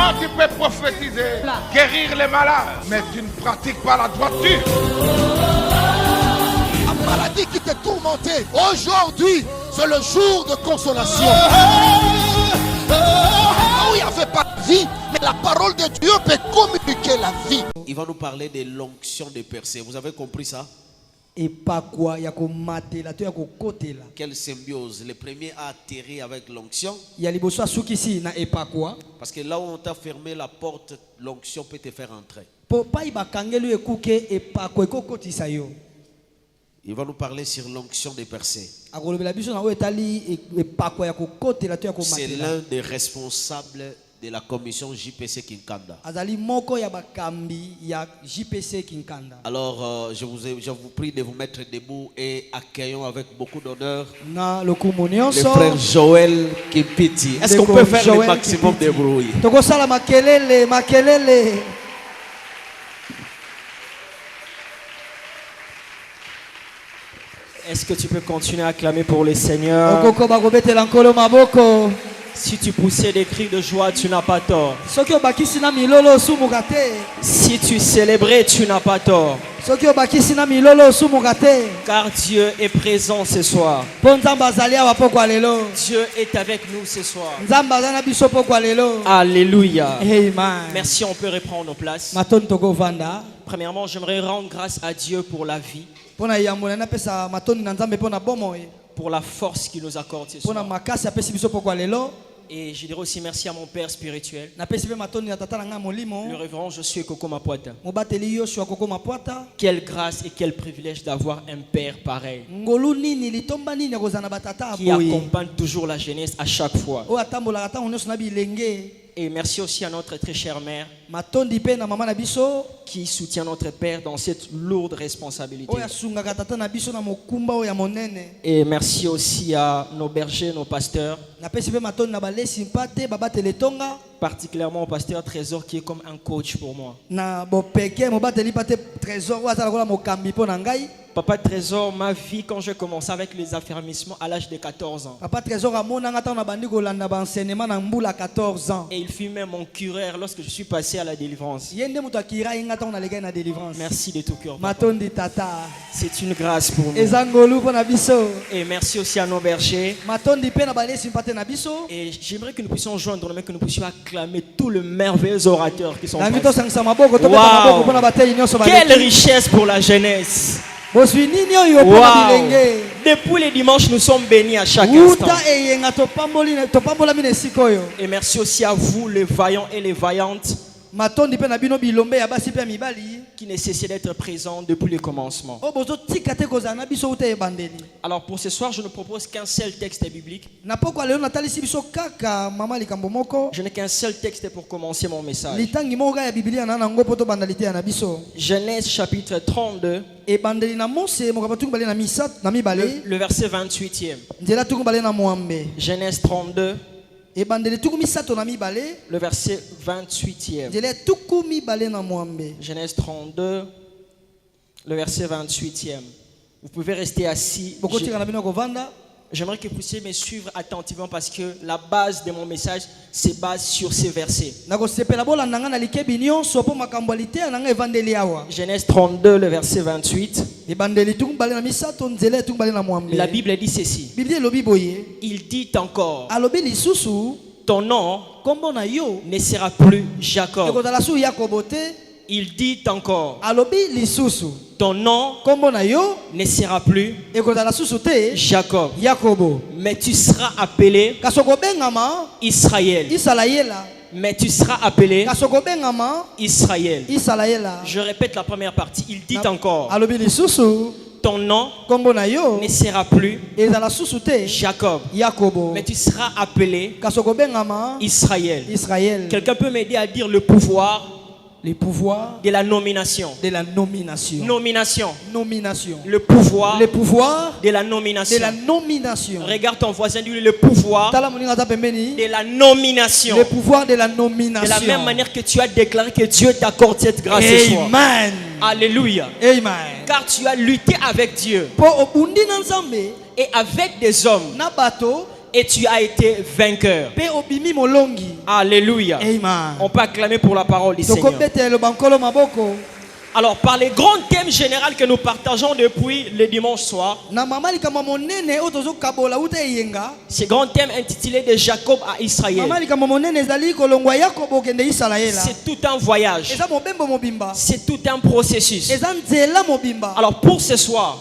Toi, tu peux prophétiser, guérir les malades, mais tu ne pratiques pas la droiture. La maladie qui te tourmentait, aujourd'hui, c'est le jour de consolation. Oh, il n'y avait pas de vie, mais la parole de Dieu peut communiquer la vie. Il va nous parler de l'onction de percée. Vous avez compris ça? Quelle symbiose. Le premier a atterri avec l'onction. Parce que là où on t'a fermé la porte, l'onction peut te faire entrer. Il va nous parler sur l'onction de percée. C'est l'un des responsables de la commission JPC Kinkanda. Alors, je vous prie de vous mettre debout et accueillons avec beaucoup d'honneur le frère Joël Kimpiti. Est-ce qu'on peut faire le maximum de bruit? Est-ce que tu peux continuer à clamer pour le Seigneur? Si tu poussais des cris de joie, tu n'as pas tort. Si tu célébrais, tu n'as pas tort. Car Dieu est présent ce soir. Dieu est avec nous ce soir. Alléluia. Merci, on peut reprendre nos places. Premièrement, j'aimerais rendre grâce à Dieu pour la vie, pour la force qu'il nous accorde ce soir. Et je dirais aussi merci à mon père spirituel, le révérend Josué Koko Mapuata. Quelle grâce et quel privilège d'avoir un père pareil, qui accompagne toujours la jeunesse à chaque fois. Et merci aussi à notre très chère mère qui soutient notre père dans cette lourde responsabilité. Et merci aussi à nos bergers, nos pasteurs, particulièrement au pasteur Trésor qui est comme un coach pour moi. Papa Trésor m'a vu quand j'ai commencé avec les affermissements à l'âge de 14 ans. Et il fut même mon cureur lorsque je suis passé à la délivrance. Merci de tout cœur. C'est une grâce pour nous. Et merci aussi à nos bergers. Et j'aimerais que nous puissions joindre, que nous puissions acclamer tous les merveilleux orateurs qui sont là. Wow. Quelle richesse pour la jeunesse. Wow. Depuis les dimanches, nous sommes bénis à chaque instant. Et merci aussi à vous, les vaillants et les vaillantes, qui ne cessaient d'être présents depuis le commencement. Alors pour ce soir, je ne propose qu'un seul texte biblique. Je n'ai qu'un seul texte pour commencer mon message. Genèse chapitre 32. Le verset 28e. Genèse 32. Le verset 28e. Genèse 32. Le verset 28e. Vous pouvez rester assis. J'aimerais que vous puissiez me suivre attentivement parce que la base de mon message se base sur ces versets. Genèse 32, le verset 28. La Bible dit ceci. Il dit encore, ton nom ne sera plus Jacob. Il dit encore, ton nom ne sera plus Jacob, mais tu seras appelé Israël. Mais tu seras appelé Israël. Je répète la première partie. Il dit encore, ton nom ne sera plus Jacob, mais tu seras appelé Israël. Quelqu'un peut m'aider à dire le pouvoir de la nomination. Nomination. Le pouvoir de la nomination. Regarde ton voisin, dis-lui le pouvoir de la nomination. De la même manière que tu as déclaré que Dieu t'accorde cette grâce ce soir. Alléluia. Car tu as lutté avec Dieu et avec des hommes et tu as été vainqueur. Alléluia. On peut acclamer pour la parole du Seigneur. Alors, par les grands thèmes généraux que nous partageons depuis le dimanche soir, ces grands thèmes intitulés de Jacob à Israël, c'est tout un voyage, c'est tout un processus. Alors, pour ce soir,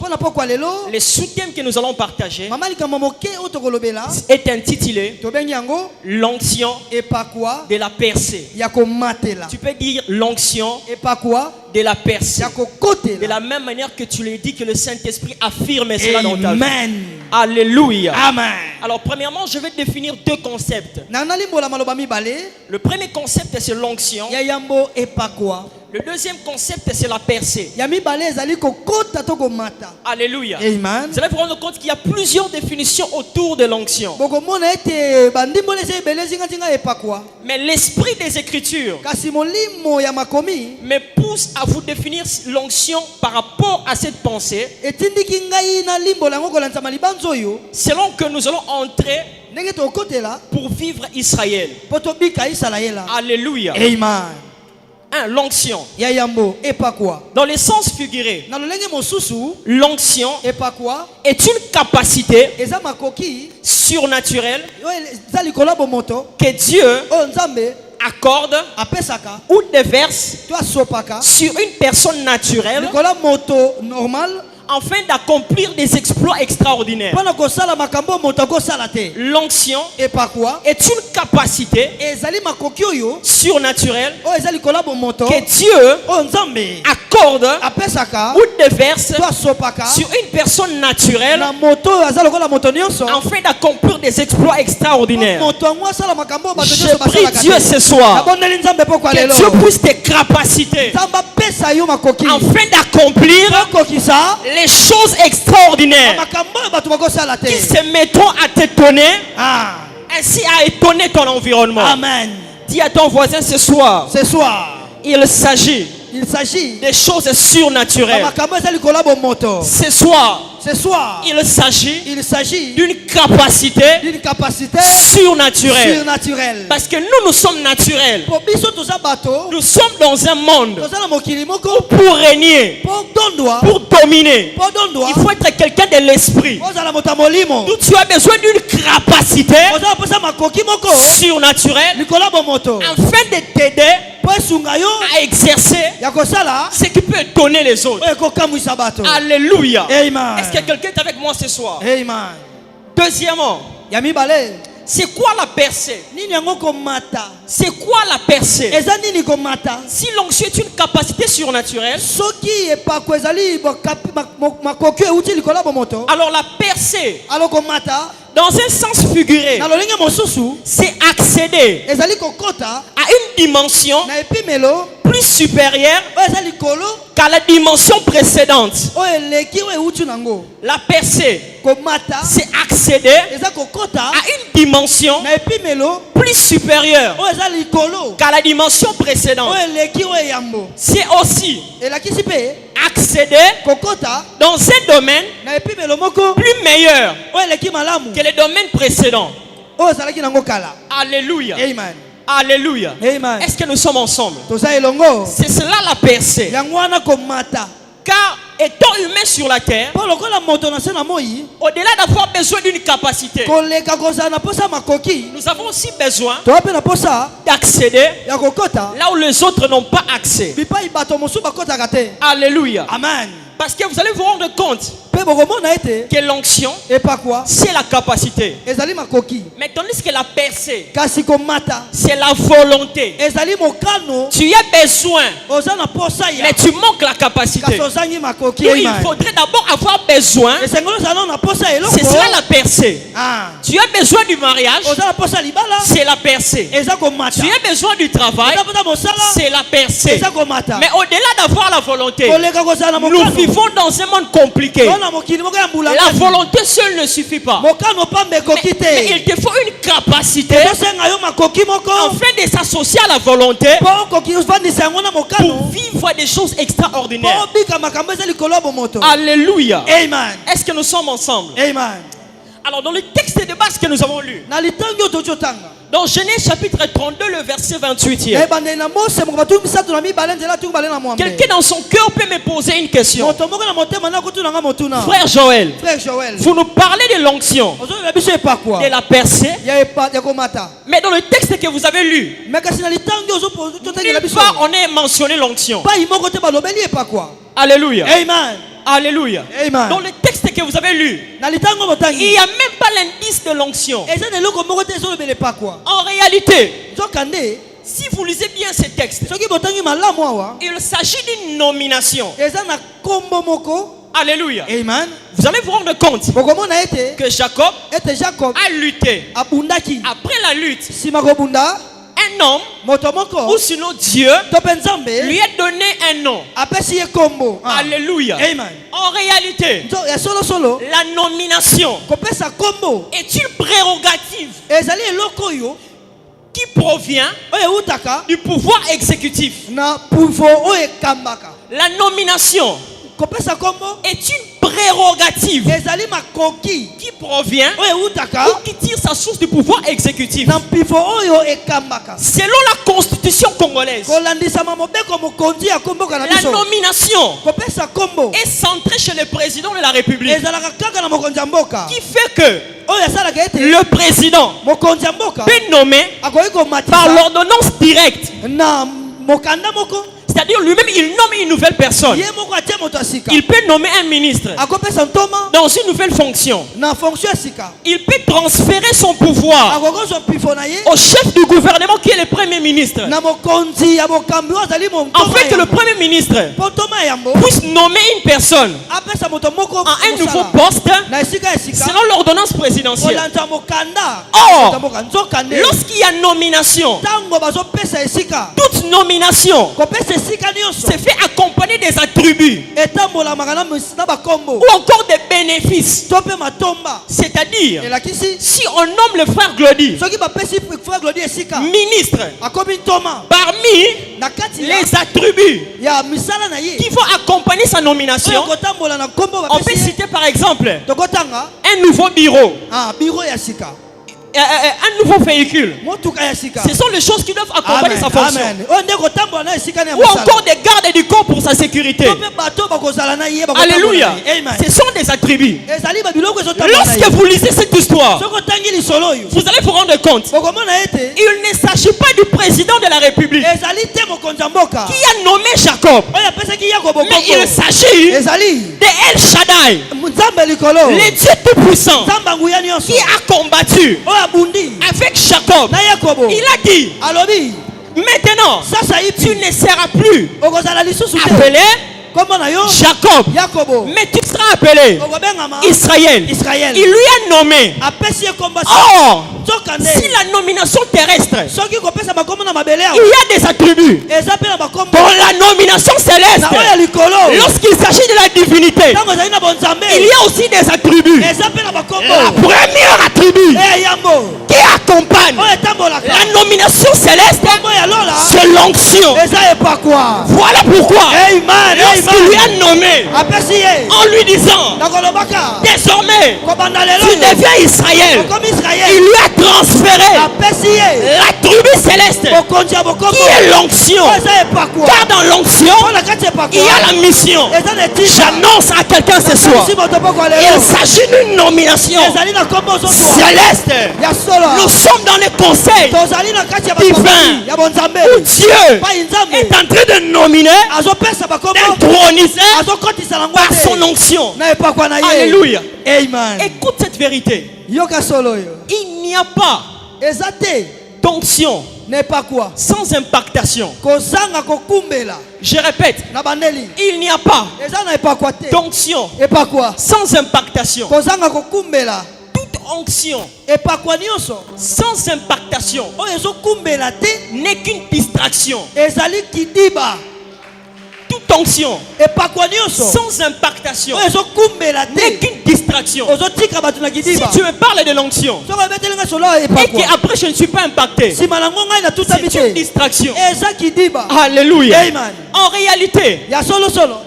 le sous-thème que nous allons partager est intitulé l'onction de la percée. Tu peux dire l'onction de la percée. De la même manière que tu l'as dit, que le Saint-Esprit affirme cela dans ta vie. Alléluia. Amen. Alors premièrement, je vais définir deux concepts. Le premier concept, c'est l'onction. Le deuxième concept, c'est la percée. Alléluia. Amen. Vous allez vous rendre compte qu'il y a plusieurs définitions autour de l'onction. Mais l'esprit des Écritures me pousse à vous définir l'onction par rapport à cette pensée, selon que nous allons entrer pour vivre Israël. Alléluia. Amen. L'onction. Dans le sens figuré, l'onction est une capacité surnaturelle que Dieu accorde ou déverse sur une personne naturelle afin d'accomplir des exploits extraordinaires. L'onction est une capacité surnaturelle que Dieu accorde ou déverse sur une personne naturelle afin d'accomplir des exploits extraordinaires. Je prie Dieu ce soir que Dieu puisse tes capacités afin d'accomplir les choses extraordinaires qui se mettront à t'étonner, ainsi à étonner ton environnement. Amen. Dis à ton voisin ce soir, il s'agit des choses surnaturelles. Ce soir, il s'agit d'une capacité surnaturelle. Parce que nous sommes naturels. Nous sommes dans un monde où pour régner, pour dominer, il faut être quelqu'un de l'esprit. D'où tu as besoin d'une capacité surnaturelle afin de t'aider à exercer ce qui peut étonner les autres. Alléluia. Est-ce que quelqu'un est avec moi ce soir? Amen. Deuxièmement, c'est quoi la percée? C'est quoi la percée? Si l'onction est une capacité surnaturelle, alors la percée, dans un sens figuré, c'est accéder à une dimension plus supérieure qu'à la dimension précédente. La percée, c'est accéder à une dimension plus supérieure qu'à la dimension précédente. C'est aussi accéder dans un domaine plus meilleur que le domaine précédent. Alléluia. Amen. Alléluia. Amen. Est-ce que nous sommes ensemble? C'est cela la percée. Car étant humain sur la terre, au-delà d'avoir besoin d'une capacité, nous avons aussi besoin d'accéder là où les autres n'ont pas accès. Alléluia. Amen. Parce que vous allez vous rendre compte que l'onction, c'est la capacité. Mais tandis que la percée, c'est la volonté. Tu as besoin, mais tu manques la capacité. Donc il faudrait d'abord avoir besoin. C'est cela la percée. Tu as besoin du mariage, c'est la percée. Tu as besoin du travail, c'est la percée. Mais au-delà d'avoir la volonté, nous vivons dans un monde compliqué. La volonté seule ne suffit pas. Mais il te faut une capacité afin de s'associer à la volonté pour vivre des choses extraordinaires. Alléluia. Amen. Est-ce que nous sommes ensemble? Amen. Alors dans le texte de base que nous avons lu, dans Genèse chapitre 32, le verset 28, quelqu'un dans son cœur peut me poser une question. Frère Joël, vous nous parlez de l'onction, de la percée, mais dans le texte que vous avez lu, nulle part on est mentionné l'onction. Alléluia. Amen. Alléluia. Amen. Dans le texte que vous avez lu, il n'y a même pas l'indice de l'onction. En réalité, si vous lisez bien ce texte, il s'agit d'une nomination. Alléluia. Amen. Vous allez vous rendre compte que Jacob a lutté. Après la lutte, un homme, ou sinon Dieu, lui a donné un nom. Alléluia. Amen. En réalité, la nomination est une prérogative qui provient du pouvoir exécutif. La nomination est une prérogative qui provient ou qui tire sa source du pouvoir exécutif. Selon la constitution congolaise, la nomination est centrée chez le président de la République, qui fait que le président peut nommer par l'ordonnance directe. C'est-à-dire lui-même, il nomme une nouvelle personne. Il peut nommer un ministre dans une nouvelle fonction. Il peut transférer son pouvoir au chef du gouvernement qui est le premier ministre. En fait, que le premier ministre puisse nommer une personne à un nouveau poste selon l'ordonnance présidentielle. Or, lorsqu'il y a nomination, toute nomination se fait accompagner des attributs ou encore des bénéfices. C'est-à-dire, si on nomme le frère Glody ministre, parmi les attributs qui vont accompagner sa nomination, on peut citer par exemple un nouveau bureau, un nouveau véhicule. Ce sont les choses qui doivent accompagner sa fonction. Ou encore des gardes du corps pour sa sécurité. Alléluia. Ce sont des attributs. Lorsque vous lisez cette histoire, vous allez vous rendre compte, il ne s'agit pas du président de la République qui a nommé Jacob, mais il s'agit de El Shaddai, le Dieu tout-puissant, qui a combattu avec Jacob. Il a dit, maintenant tu ne seras plus appelé Jacob, mais tu seras appelé Israël. Il lui a nommé. Or, si la nomination terrestre, il y a des attributs. Dans la nomination céleste, lorsqu'il s'agit de la divinité, il y a aussi des attributs. La première attribut qui accompagne la nomination céleste, c'est l'onction. Voilà pourquoi lorsqu'il lui a nommé, en lui disant, désormais tu deviens Israël, il lui a transféré l'attribut céleste qui est l'onction. Car dans l'onction, il y a la mission. J'annonce à quelqu'un ce soir, il s'agit d'une nomination céleste. Nous sommes dans le conseil divin où Dieu est en train de nominer, d'introniser par son onction. Alléluia. Amen. Écoute cette vérité. Il n'y a pas d'onction sans impactation. Je répète, il n'y a pas d'onction sans impactation. Toute onction sans impactation n'est qu'une distraction. Toute onction sans impactation n'est qu'une distraction. Si tu me parles de l'onction et qu'après je ne suis pas impacté, c'est une distraction. Alléluia. En réalité,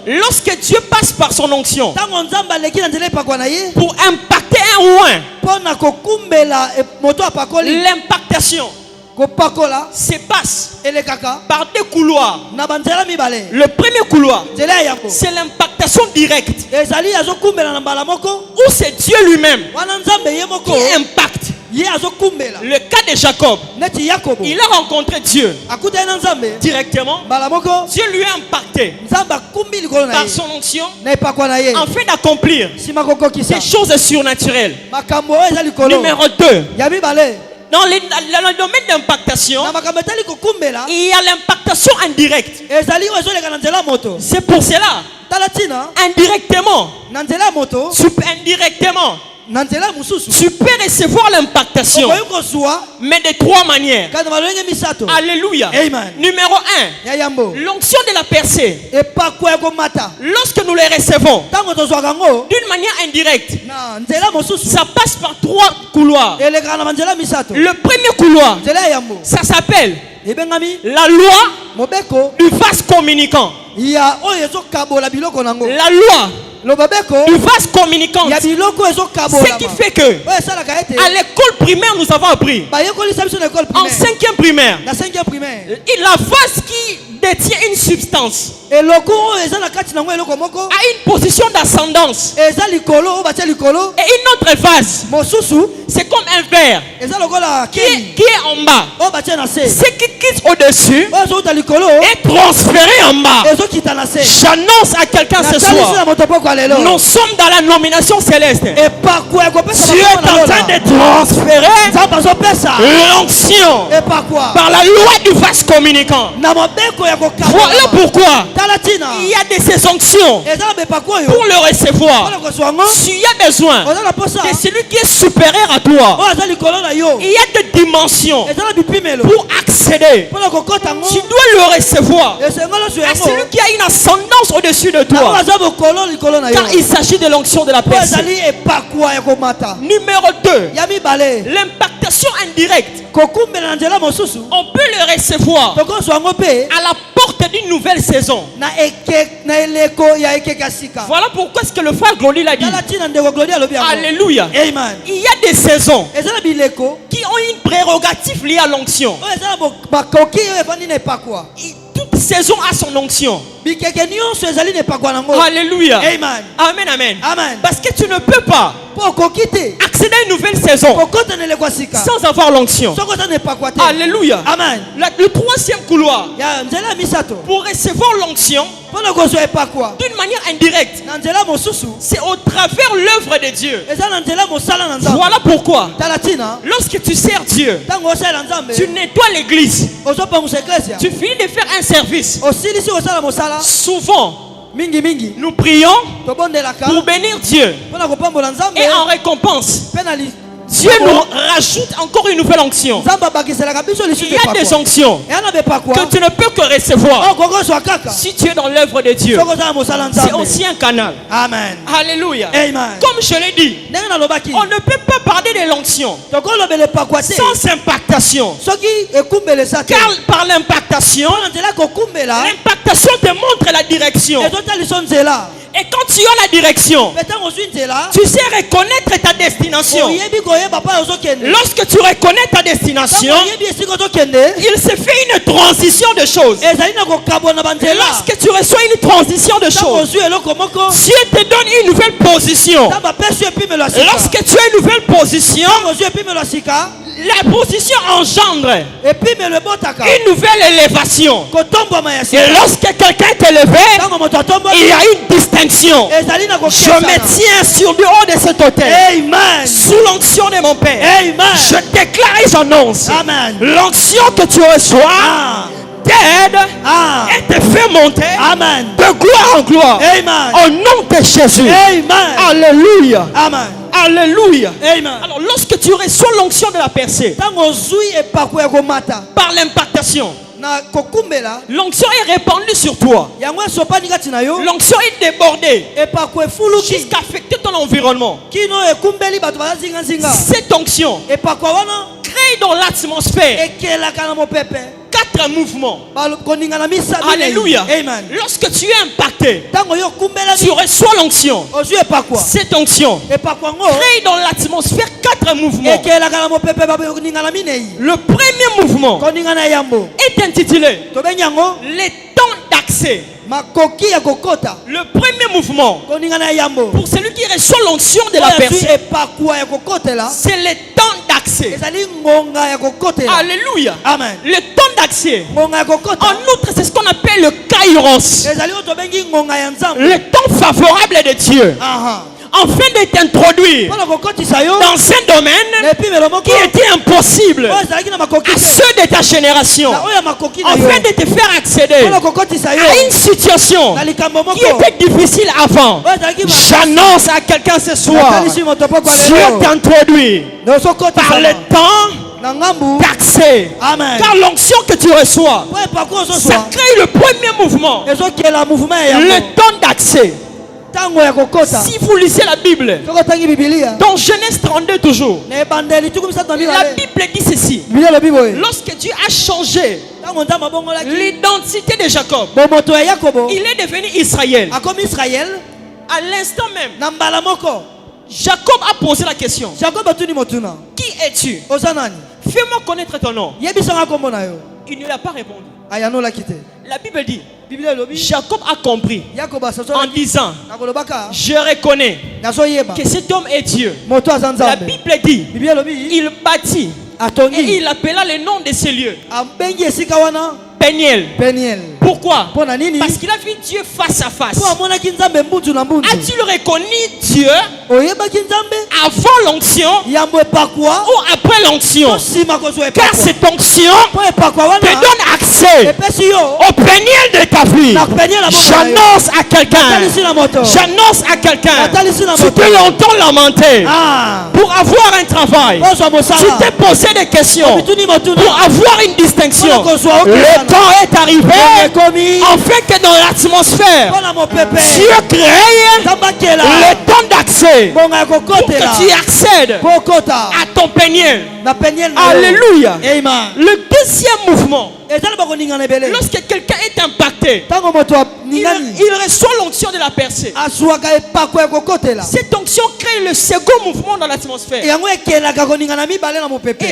lorsque Dieu passe par son onction pour impacter un oin, l'impactation se passe par deux couloirs. Le premier couloir, c'est l'impactation directe, où c'est Dieu lui-même qui impacte. Le cas de Jacob, il a rencontré Dieu directement. Dieu lui a impacté par son onction afin d'accomplir des choses surnaturelles. Numéro 2, dans le domaine d'impactation, il y a l'impactation indirecte. C'est pour cela, indirectement, tu peux recevoir l'impactation, mais de trois manières. Alléluia. Numéro 1, l'onction de la percée. Lorsque nous les recevons d'une manière indirecte, ça passe par trois couloirs. Le premier couloir, ça s'appelle la loi du vase communicant. La loi du vase communicant. Ce qui fait que à l'école primaire nous avons appris, en 5e primaire, la vase qui détient une substance a une position d'ascendance, et une autre vase, c'est comme un verre qui est en bas. Ce qui quitte au-dessus est transféré en bas. J'annonce à quelqu'un ce soir, nous sommes dans la nomination céleste. Dieu est en train de transférer l'onction par la loi du vase communicant. Voilà pourquoi il y a de ces onctions. Pour le recevoir, tu as besoin de celui qui est supérieur à toi. Il y a des dimensions pour accéder. Tu dois le recevoir à celui qui a une ascendance au-dessus de toi, car il s'agit de l'onction de la personne. Numéro 2, l'impactation indirecte. On peut le recevoir à la porte d'une nouvelle saison. Voilà pourquoi est-ce que le frère Gloli l'a dit. Alléluia. Il y a des saisons qui ont une prérogative liée à l'onction. Toute saison a son onction. Alléluia. Amen, amen. Parce que tu ne peux pas accéder à une nouvelle saison sans avoir l'onction. Alléluia. Amen. Le troisième couloir, pour recevoir l'onction d'une manière indirecte, c'est au travers l'œuvre de Dieu. Voilà pourquoi lorsque tu sers Dieu, tu nettoies l'église, tu finis de faire un service. Souvent nous prions pour bénir Dieu, et en récompense Dieu nous rajoute encore une nouvelle onction. Il y a des onctions que tu ne peux que recevoir si tu es dans l'œuvre de Dieu. C'est aussi un canal. Amen. Alléluia. Amen. Comme je l'ai dit, on ne peut pas parler de l'onction sans impactation. Car par l'impactation, l'impactation te montre la direction. Et quand tu as la direction, tu sais reconnaître ta destination. Lorsque tu reconnais ta destination, il se fait une transition de choses. Et lorsque tu reçois une transition de choses, Dieu te donne une nouvelle position. Lorsque tu as une nouvelle position, la position engendre une nouvelle élévation. Et lorsque quelqu'un est élevé, il y a une distinction. Je me tiens sur le haut de cet autel, sous l'onction de mon Père. Je déclare et j'annonce l'onction que tu reçois t'aide et te fait monter de gloire en gloire. Au nom de Jésus. Alléluia. Alléluia. Alors lorsque tu reçois l'onction de la percée par l'impactation, l'onction est répandue sur toi. L'onction est débordée jusqu'à affecter ton environnement. Cette onction crée dans l'atmosphère 4 mouvements. Alléluia. Amen. Lorsque tu es impacté, tu reçois l'onction. Cette onction crée dans l'atmosphère 4 mouvements. Le premier mouvement est intitulé les temps d'accès. Le premier mouvement pour celui qui reçoit l'onction de la personne, c'est le temps d'accès. Alléluia. Amen. Le temps d'accès. En outre, c'est ce qu'on appelle le kairos. Le temps favorable de Dieu. Afin de t'introduire dans un domaine qui était impossible à ceux de ta génération, afin de te faire accéder à une situation qui était difficile avant. J'annonce à quelqu'un ce soir, Dieu t'introduit par le temps d'accès. Car l'onction que tu reçois, ça crée le premier mouvement, le temps d'accès. Si vous lisez la Bible, dans Genèse 32 toujours, la Bible dit ceci. Lorsque Dieu a changé l'identité de Jacob, il est devenu Israël. À l'instant même, Jacob a posé la question: qui es-tu? Fais-moi connaître ton nom. Il ne l'a pas répondu. La Bible dit, Jacob a compris en disant: je reconnais que cet homme est Dieu. La Bible dit, il bâtit et il appela le nom de ce lieu Peniel. Pourquoi? Parce qu'il a vu Dieu face à face. A-t-il reconnu Dieu avant l'onction ou après l'onction? Car cette onction te donne accès au Peniel de ta vie. J'annonce à quelqu'un, tu peux longtemps lamenter pour avoir un travail. Tu t'es posé des questions pour avoir une distinction. Le temps est arrivé afin que dans l'atmosphère Dieu crée le temps d'accès pour que tu accèdes à ton Peniel. Alléluia. Le deuxième mouvement, lorsque quelqu'un est impacté, il reçoit l'onction de la percée. Cette onction crée le second mouvement dans l'atmosphère. Et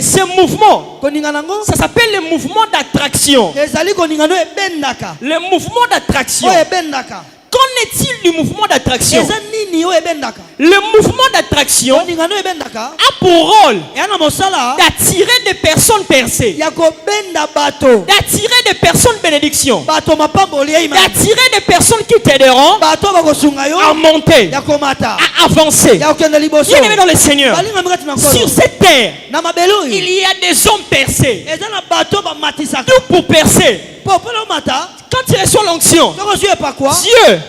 ce mouvement, ça s'appelle le mouvement d'attraction. Le mouvement d'attraction. Qu'en est-il du mouvement d'attraction? Le mouvement d'attraction a pour rôle d'attirer des personnes percées, d'attirer des personnes bénédictions, d'attirer des personnes qui t'aideront à monter, à avancer. Bien-aimé dans le Seigneur, sur cette terre, il y a des hommes percés. Tout pour percer. Quand tu reçois l'onction, Dieu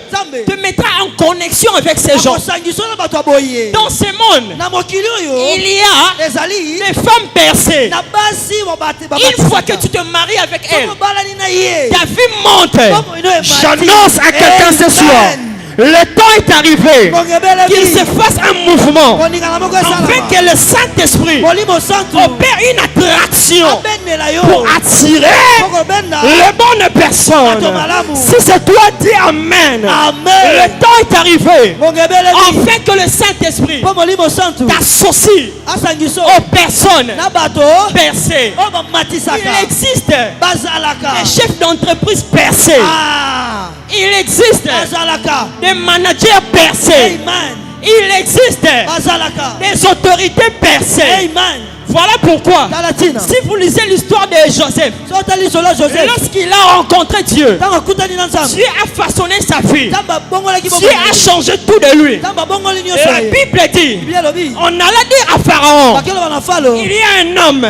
te mettra en connexion avec ces gens. Dans ce monde, il y a des femmes percées. Une fois que tu te maries avec elles, ta vie monte. J'annonce à quelqu'un ce soir, le temps est arrivé qu'il se fasse un mouvement afin que le Saint-Esprit opère une attraction pour attirer les bonnes personnes. Si c'est toi, dis Amen. Le temps est arrivé afin que le Saint-Esprit t'associe aux personnes percées. Il existe des chefs d'entreprise percés. Il existe des managers percés. Il existe des autorités percées. Voilà pourquoi, si vous lisez l'histoire de Joseph, lorsqu'il a rencontré Dieu, Dieu a façonné sa vie. Dieu a changé tout de lui. Et la Bible dit, on allait dire à Pharaon, il y a un homme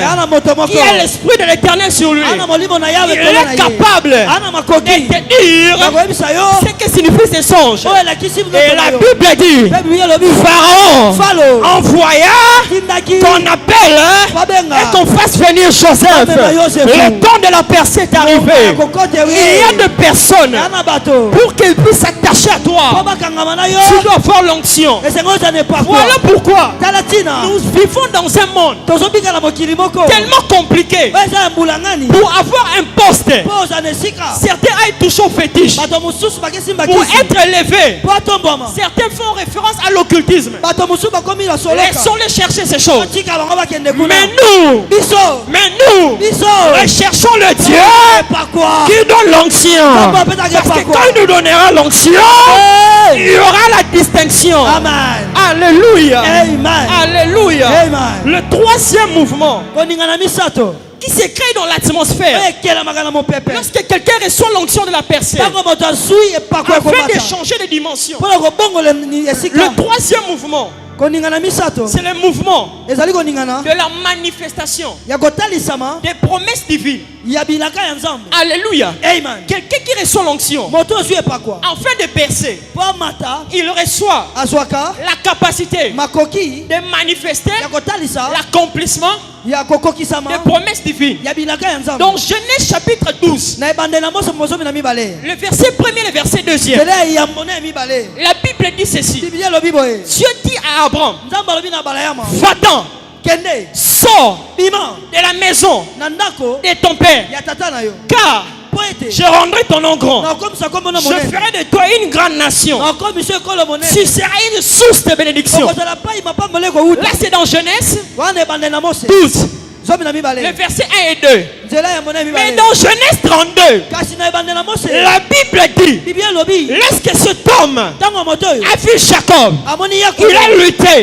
qui a l'esprit de l'Éternel sur lui. Il est capable de te dire ce que signifie ce songe. Et la Bible dit, Pharaon envoya qu'on appelle et qu'on fasse venir Joseph. Le temps de la percée est arrivé. Il y a des personnes pour qu'elles puissent s'attacher à toi. Tu dois avoir l'onction. Voilà pourquoi nous vivons dans un monde tellement compliqué. Pour avoir un poste, certains aillent toucher au fétiche. Pour être élevé, certains font référence à l'occultisme. Laissons-les chercher ces choses. Mais nous, recherchons le Dieu qui donne l'onction. Parce que quand il nous donnera l'onction, il y aura la distinction. Alléluia. Alléluia. Le troisième mouvement qui se crée dans l'atmosphère lorsque quelqu'un reçoit l'onction de la percée afin de changer de dimension. Le troisième mouvement, c'est le mouvement de la manifestation des promesses divines. Alléluia. Quelqu'un qui reçoit l'onction afin de percer, il reçoit la capacité de manifester l'accomplissement des promesses divines. Dans Genèse chapitre 12, le verset 1er et le verset 2e, la Bible dit ceci. Dieu dit à Abraham, va-t'en, sors de la maison de ton père, car je rendrai ton nom grand. Je ferai de toi une grande nation. Tu seras une source de bénédiction. Là c'est dans Genèse 12. Le verset 1 et 2. Mais dans Genèse 32, la Bible dit, lorsque cet homme a vu Jacob, il a lutté.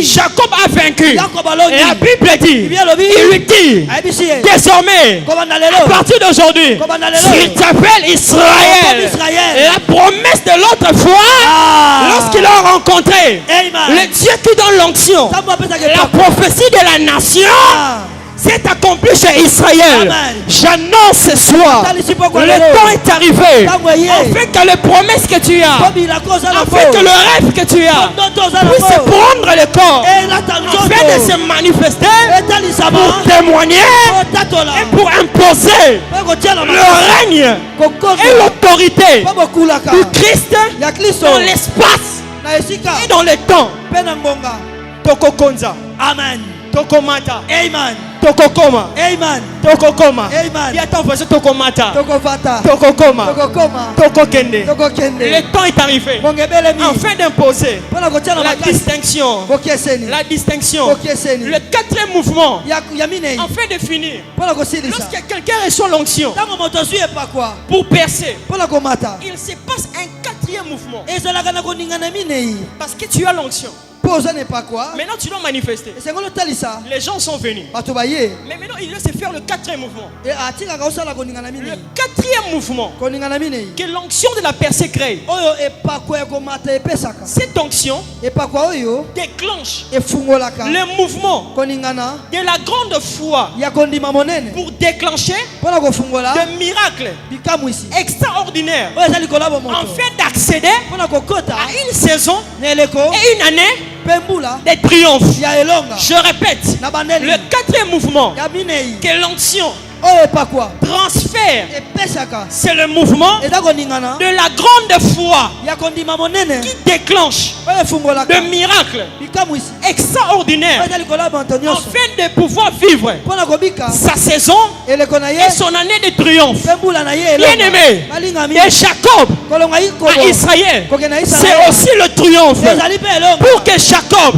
Jacob a vaincu. La Bible dit, il lui dit, désormais, à partir d'aujourd'hui, il t'appelle Israël. La promesse de l'autre fois, lorsqu'il a rencontré le Dieu qui donne l'onction, la prophétie de la nation s'est accompli chez Israël. J'annonce ce soir, le temps est arrivé, afin que les promesses que tu as, afin que le rêve que tu as puisse prendre le corps, afin de se manifester, pour témoigner et pour imposer le règne et l'autorité du Christ dans l'espace et dans le temps. Tokokonza. Amen. Tokomata. Amen. Tokokoma. Amen. Tokokoma. Amen. Yata voisin tokomata. Tokovata. Tokokoma. Tokokoma. Tokokende. Tokokende. Le temps est arrivé. Afin d'imposer la distinction. La distinction. Le quatrième mouvement. Afin de finir. Lorsque quelqu'un reçoit l'onction pour percer, il se passe un quatrième mouvement. Parce que tu as l'onction. Maintenant tu dois manifester. Les gens sont venus. Mais maintenant il doit se faire le quatrième mouvement. Le quatrième mouvement que l'onction de la percée crée. Cette onction déclenche le mouvement de la grande foi pour déclencher de miracles extraordinaires afin d'accéder à une saison et une année des triomphes. Je répète, le quatrième mouvement que l'onction transfert, c'est le mouvement de la grande foi qui déclenche de miracles extraordinaires afin de pouvoir vivre sa saison et son année de triomphe. Bien-aimé, de Jacob à Israël, c'est aussi le triomphe. Pour que Jacob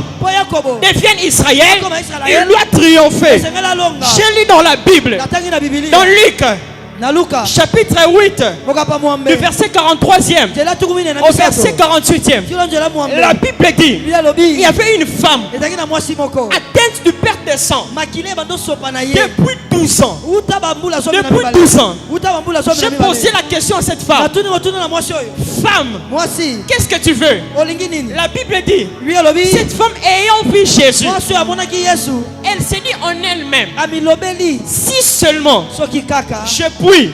devienne Israël, il doit triompher. J'ai lu dans la Bible, dans Luc, chapitre 8, du verset 43e au verset 48e, la Bible dit, il y avait une femme atteinte de perte de sang depuis 12 ans. Depuis 12 ans. J'ai posé la question à cette femme. Femme, qu'est-ce que tu veux? La Bible dit, cette femme ayant vu Jésus, elle s'est dit en elle-même, si seulement je puis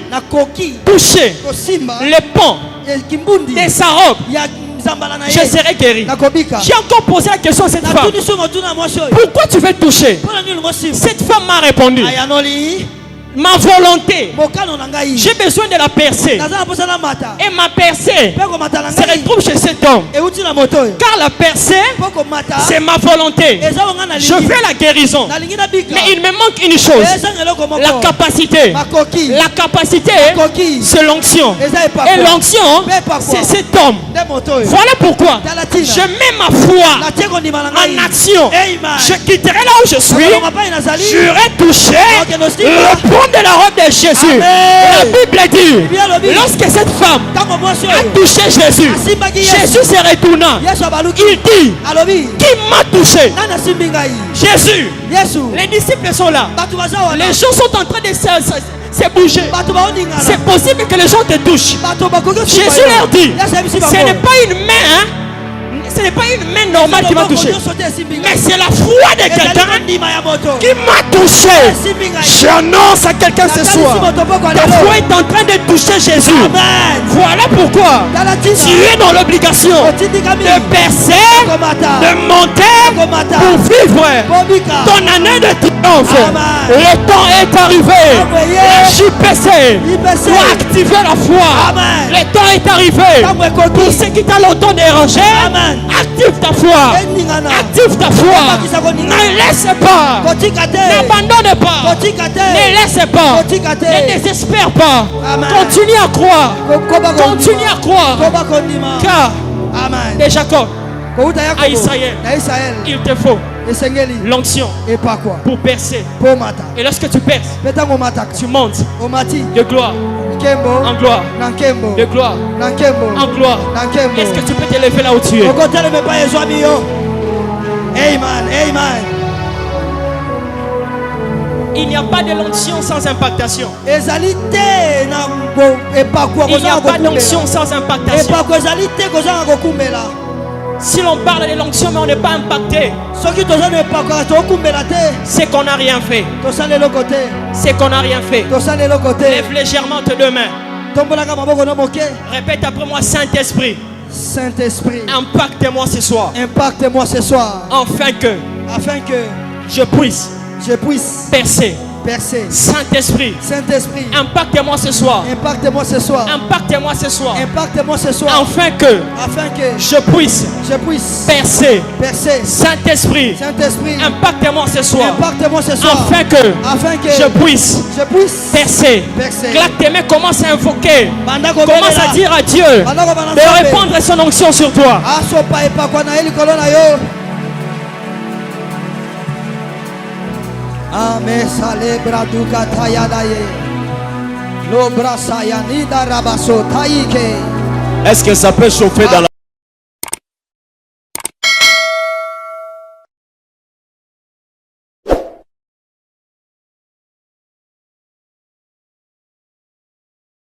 toucher le pan de sa robe, je serai guéri. J'ai encore posé la question à cette femme. Pourquoi tu veux toucher? Cette femme m'a répondu. Ma volonté, j'ai besoin de la percer. Et ma percée se retrouve chez cet homme. Car la percée, c'est ma volonté. Je veux la guérison. Mais il me manque une chose. La capacité. La capacité, c'est l'onction. Et l'onction, c'est cet homme. Voilà pourquoi je mets ma foi en action. Je quitterai là où je suis. J'irai toucher le de la robe de Jésus. La Bible dit, lorsque cette femme a touché Jésus, Jésus se retourna. Il dit, qui m'a touché? Jésus. Les disciples sont là. Les gens sont en train de se bouger. C'est possible que les gens te touchent. Jésus leur dit, ce n'est pas une main, ce n'est pas une main normale qui m'a touché, mais c'est la foi de quelqu'un qui m'a touché. J'annonce à quelqu'un ce soir, ta foi est en train de toucher Jésus. Voilà pourquoi tu es dans l'obligation de percer, de monter pour vivre ton année de triomphe. Le temps est arrivé. La JPC doit activer la foi. Le temps est arrivé. Pour ceux qui t'ont longtemps dérangé, active ta foi. Active ta foi. Ne laisse pas. N'abandonne pas. Ne laisse pas. Ne désespère pas. Continue à croire. Continue à croire. Car de Jacob à Israël, il te faut l'onction pour percer. Et lorsque tu perces, tu montes de gloire en gloire, de gloire en gloire. Est-ce que tu peux te lever là où tu es? Amen. Il n'y a pas de l'onction sans impactation. Il n'y a pas d'onction sans impactation. Si l'on parle de l'onction mais on n'est pas impacté, c'est qu'on n'a rien fait. C'est qu'on n'a rien fait. Lève légèrement tes deux mains. Répète après moi, Saint-Esprit. Saint-Esprit, impacte-moi ce soir. Impacte-moi ce soir. Afin que je puisse percer. Saint-Esprit, impacte-moi ce soir. Impacte-moi ce soir. Impacte-moi ce soir. Impacte-moi ce soir. Afin que je puisse percer. Saint-Esprit, impacte-moi ce soir. Impacte-moi ce soir. Afin que je puisse percer. Claque tes mains, commence à invoquer. Commence à dire à Dieu de répandre son onction sur toi. Est-ce que ça peut chauffer dans la